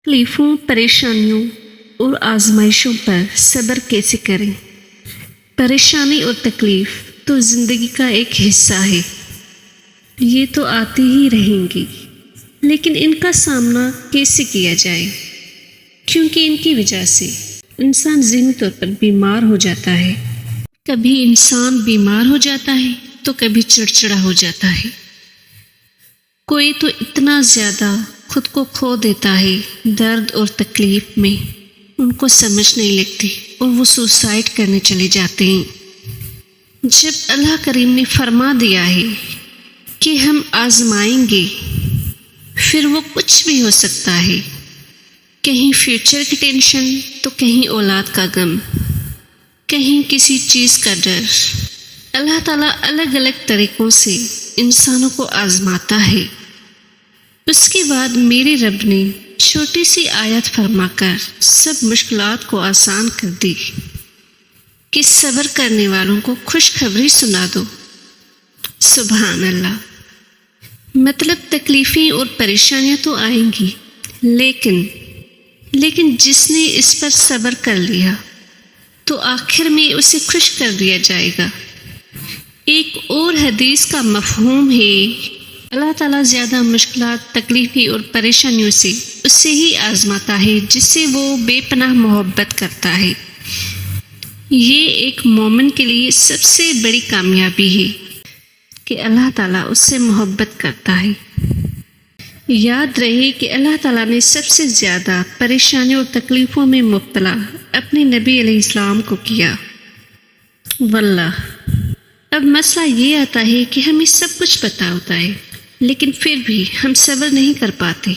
تکلیفوں، پریشانیوں اور آزمائشوں پر صبر کیسے کریں؟ پریشانی اور تکلیف تو زندگی کا ایک حصہ ہے، یہ تو آتی ہی رہیں گی، لیکن ان کا سامنا کیسے کیا جائے؟ کیونکہ ان کی وجہ سے انسان ذہنی طور پر بیمار ہو جاتا ہے۔ کبھی انسان بیمار ہو جاتا ہے تو کبھی چڑچڑا ہو جاتا ہے، کوئی تو اتنا زیادہ خود کو کھو دیتا ہے درد اور تکلیف میں، ان کو سمجھ نہیں لگتی اور وہ سوسائڈ کرنے چلے جاتے ہیں۔ جب اللہ کریم نے فرما دیا ہے کہ ہم آزمائیں گے، پھر وہ کچھ بھی ہو سکتا ہے، کہیں فیوچر کی ٹینشن تو کہیں اولاد کا غم، کہیں کسی چیز کا ڈر۔ اللہ تعالیٰ الگ الگ طریقوں سے انسانوں کو آزماتا ہے۔ اس کے بعد میرے رب نے چھوٹی سی آیت فرما کر سب مشکلات کو آسان کر دی کہ صبر کرنے والوں کو خوشخبری سنا دو۔ سبحان اللہ۔ مطلب تکلیفیں اور پریشانیاں تو آئیں گی، لیکن جس نے اس پر صبر کر لیا تو آخر میں اسے خوش کر دیا جائے گا۔ ایک اور حدیث کا مفہوم ہے، اللہ تعالیٰ زیادہ مشکلات، تکلیفیں اور پریشانیوں سے اسے ہی آزماتا ہے جس سے وہ بے پناہ محبت کرتا ہے۔ یہ ایک مومن کے لیے سب سے بڑی کامیابی ہے کہ اللہ تعالیٰ اس سے محبت کرتا ہے۔ یاد رہے کہ اللہ تعالیٰ نے سب سے زیادہ پریشانیوں اور تکلیفوں میں مبتلا اپنے نبی علیہ السلام کو کیا۔ واللہ اب مسئلہ یہ آتا ہے کہ ہمیں سب کچھ پتہ ہوتا ہے، لیکن پھر بھی ہم صبر نہیں کر پاتے۔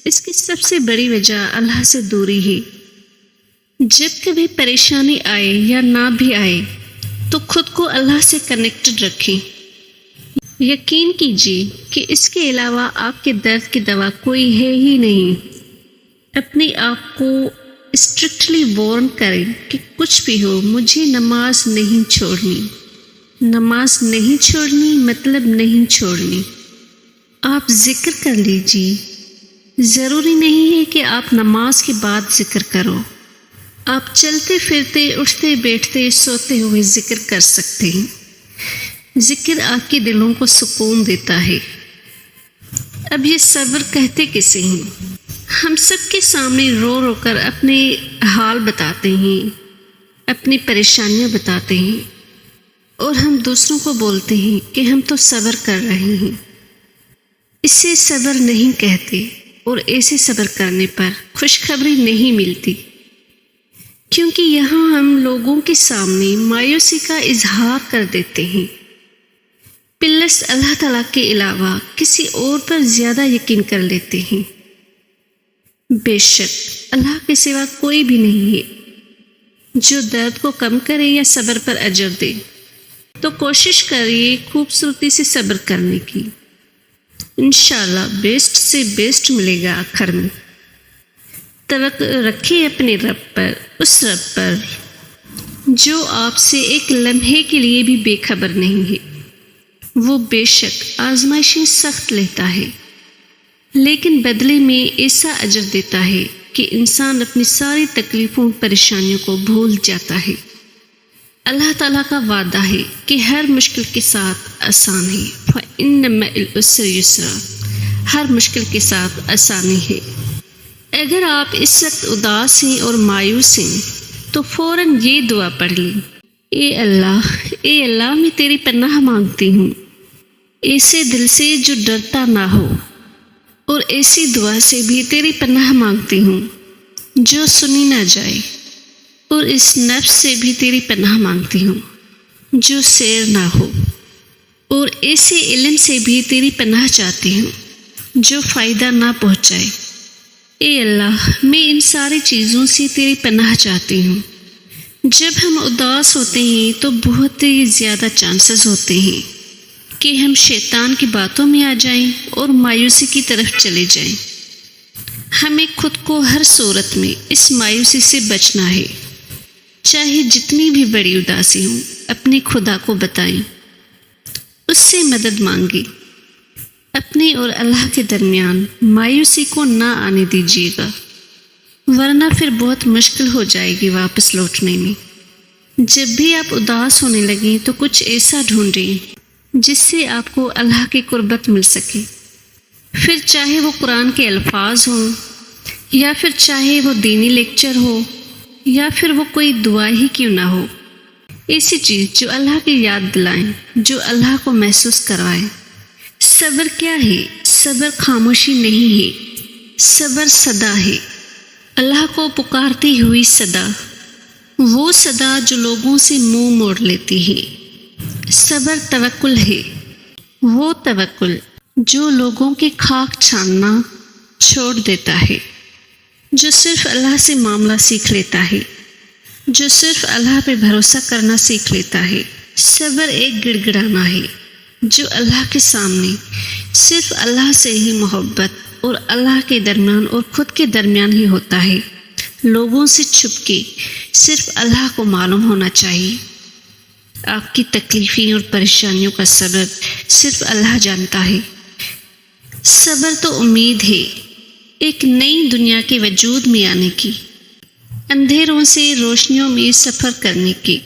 اس کی سب سے بڑی وجہ اللہ سے دوری ہے۔ جب کبھی پریشانی آئے یا نہ بھی آئے تو خود کو اللہ سے کنیکٹڈ رکھیں۔ یقین کیجیے کہ اس کے علاوہ آپ کے درد کی دوا کوئی ہے ہی نہیں۔ اپنے آپ کو اسٹرکٹلی وارن کریں کہ کچھ بھی ہو مجھے نماز نہیں چھوڑنی۔ نماز نہیں چھوڑنی مطلب نہیں چھوڑنی۔ آپ ذکر کر لیجیے، ضروری نہیں ہے کہ آپ نماز کے بعد ذکر کرو، آپ چلتے پھرتے، اٹھتے بیٹھتے، سوتے ہوئے ذکر کر سکتے ہیں۔ ذکر آپ کے دلوں کو سکون دیتا ہے۔ اب یہ صبر کہتے کسے ہیں؟ ہم سب کے سامنے رو رو کر اپنے حال بتاتے ہیں، اپنی پریشانیاں بتاتے ہیں، اور ہم دوسروں کو بولتے ہیں کہ ہم تو صبر کر رہے ہیں۔ اسے صبر نہیں کہتے، اور ایسے صبر کرنے پر خوشخبری نہیں ملتی، کیونکہ یہاں ہم لوگوں کے سامنے مایوسی کا اظہار کر دیتے ہیں، پلس اللہ تعالیٰ کے علاوہ کسی اور پر زیادہ یقین کر لیتے ہیں۔ بے شک اللہ کے سوا کوئی بھی نہیں ہے جو درد کو کم کرے یا صبر پر اجر دے، تو کوشش کریے خوبصورتی سے صبر کرنے کی، انشاءاللہ بیسٹ سے بیسٹ ملے گا آخر میں۔ توقع رکھیں اپنے رب پر، اس رب پر جو آپ سے ایک لمحے کے لیے بھی بے خبر نہیں ہے۔ وہ بے شک آزمائشیں سخت لیتا ہے، لیکن بدلے میں ایسا اجر دیتا ہے کہ انسان اپنی ساری تکلیفوں پریشانیوں کو بھول جاتا ہے۔ اللہ تعالیٰ کا وعدہ ہے کہ ہر مشکل کے ساتھ آسان ہے، فَإِنَّ مَعَ الْعُسْرِ يُسْرًا، ہر مشکل کے ساتھ آسانی ہے۔ اگر آپ اس وقت اداس ہیں اور مایوس ہیں تو فوراً یہ دعا پڑھ لیں، اے اللہ میں تیری پناہ مانگتی ہوں، ایسے دل سے جو ڈرتا نہ ہو، اور ایسی دعا سے بھی تیری پناہ مانگتی ہوں جو سنی نہ جائے، اور اس نفس سے بھی تیری پناہ مانگتی ہوں جو سیر نہ ہو، اور ایسے علم سے بھی تیری پناہ چاہتی ہوں جو فائدہ نہ پہنچائے۔ اے اللہ میں ان ساری چیزوں سے تیری پناہ چاہتی ہوں۔ جب ہم اداس ہوتے ہیں تو بہت ہی زیادہ چانسز ہوتے ہیں کہ ہم شیطان کی باتوں میں آ جائیں اور مایوسی کی طرف چلے جائیں۔ ہمیں خود کو ہر صورت میں اس مایوسی سے بچنا ہے، چاہے جتنی بھی بڑی اداسی ہوں، اپنے خدا کو بتائیں، اس سے مدد مانگیں۔ اپنے اور اللہ کے درمیان مایوسی کو نہ آنے دیجیے گا، ورنہ پھر بہت مشکل ہو جائے گی واپس لوٹنے میں۔ جب بھی آپ اداس ہونے لگیں تو کچھ ایسا ڈھونڈیں جس سے آپ کو اللہ کی قربت مل سکے، پھر چاہے وہ قرآن کے الفاظ ہوں، یا پھر چاہے وہ دینی لیکچر ہو، یا پھر وہ کوئی دعا ہی کیوں نہ ہو، ایسی چیز جو اللہ کی یاد دلائیں، جو اللہ کو محسوس کروائے۔ صبر کیا ہے؟ صبر خاموشی نہیں ہے، صبر صدا ہے، اللہ کو پکارتی ہوئی صدا، وہ صدا جو لوگوں سے منہ موڑ لیتی ہے۔ صبر توکل ہے، وہ توکل جو لوگوں کی خاک چھاننا چھوڑ دیتا ہے، جو صرف اللہ سے معاملہ سیکھ لیتا ہے، جو صرف اللہ پہ بھروسہ کرنا سیکھ لیتا ہے۔ صبر ایک گڑ گڑانا ہے جو اللہ کے سامنے صرف اللہ سے ہی محبت اور اللہ کے درمیان اور خود کے درمیان ہی ہوتا ہے، لوگوں سے چھپ کے صرف اللہ کو معلوم ہونا چاہیے۔ آپ کی تکلیفیں اور پریشانیوں کا سبب صرف اللہ جانتا ہے۔ صبر تو امید ہے ایک نئی دنیا کے وجود میں آنے کی، اندھیروں سے روشنیوں میں سفر کرنے کی،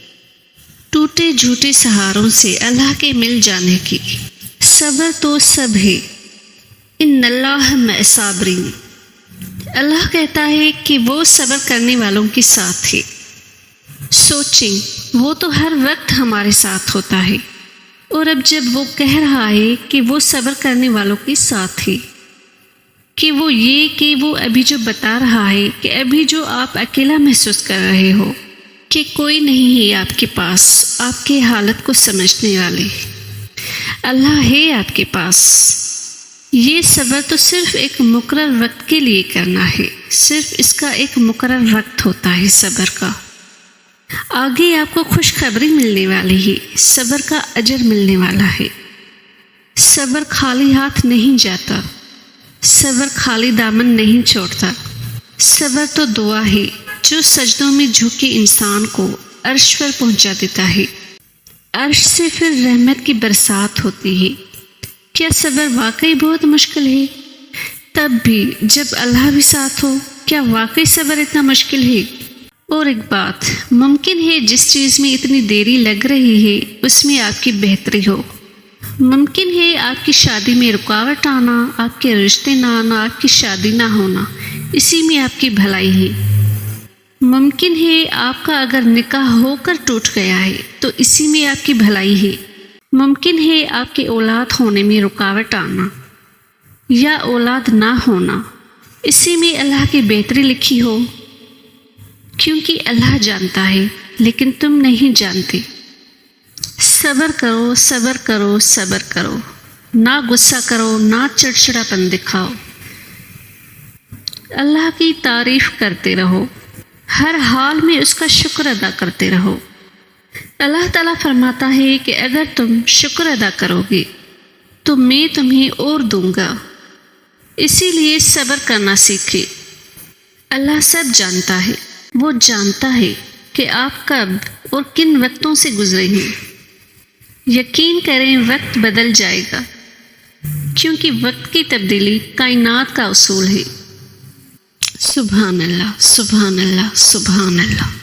ٹوٹے جھوٹے سہاروں سے اللہ کے مل جانے کی۔ صبر تو سب ہے، ان اللہ مع الصابرین، اللہ کہتا ہے کہ وہ صبر کرنے والوں کے ساتھ ہے۔ سوچیں، وہ تو ہر وقت ہمارے ساتھ ہوتا ہے، اور اب جب وہ کہہ رہا ہے کہ وہ صبر کرنے والوں کے ساتھ ہے، کہ وہ یہ کہ وہ ابھی جو بتا رہا ہے کہ ابھی جو آپ اکیلا محسوس کر رہے ہو، کہ کوئی نہیں ہے آپ کے پاس آپ کے حالت کو سمجھنے والے، اللہ ہے آپ کے پاس۔ یہ صبر تو صرف ایک مقرر وقت کے لیے کرنا ہے، صرف اس کا ایک مقرر وقت ہوتا ہے صبر کا۔ آگے آپ کو خوشخبری ملنے والی ہے، صبر کا اجر ملنے والا ہے۔ صبر خالی ہاتھ نہیں جاتا، صبر خالی دامن نہیں چھوڑتا۔ صبر تو دعا ہے جو سجدوں میں جھکے انسان کو عرش پر پہنچا دیتا ہے، عرش سے پھر رحمت کی برسات ہوتی ہے۔ کیا صبر واقعی بہت مشکل ہے؟ تب بھی جب اللہ بھی ساتھ ہو، کیا واقعی صبر اتنا مشکل ہے؟ اور ایک بات، ممکن ہے جس چیز میں اتنی دیری لگ رہی ہے اس میں آپ کی بہتری ہو، ممکن ہے آپ کی شادی میں رکاوٹ آنا، آپ کے رشتے نہ آنا، آپ کی شادی نہ ہونا، اسی میں آپ کی بھلائی ہے۔ ممکن ہے آپ کا اگر نکاح ہو کر ٹوٹ گیا ہے تو اسی میں آپ کی بھلائی ہے۔ ممکن ہے آپ کے اولاد ہونے میں رکاوٹ آنا یا اولاد نہ ہونا، اسی میں اللہ کی بہتری لکھی ہو، کیونکہ اللہ جانتا ہے لیکن تم نہیں جانتے۔ صبر کرو، صبر کرو، صبر کرو، نہ غصہ کرو، نہ چڑچڑا پن دکھاؤ، اللہ کی تعریف کرتے رہو، ہر حال میں اس کا شکر ادا کرتے رہو۔ اللہ تعالیٰ فرماتا ہے کہ اگر تم شکر ادا کرو گے تو میں تمہیں اور دوں گا، اسی لیے صبر کرنا سیکھے۔ اللہ سب جانتا ہے، وہ جانتا ہے کہ آپ کب اور کن وقتوں سے گزرے ہیں۔ یقین کریں وقت بدل جائے گا، کیونکہ وقت کی تبدیلی کائنات کا اصول ہے۔ سبحان اللہ، سبحان اللہ، سبحان اللہ۔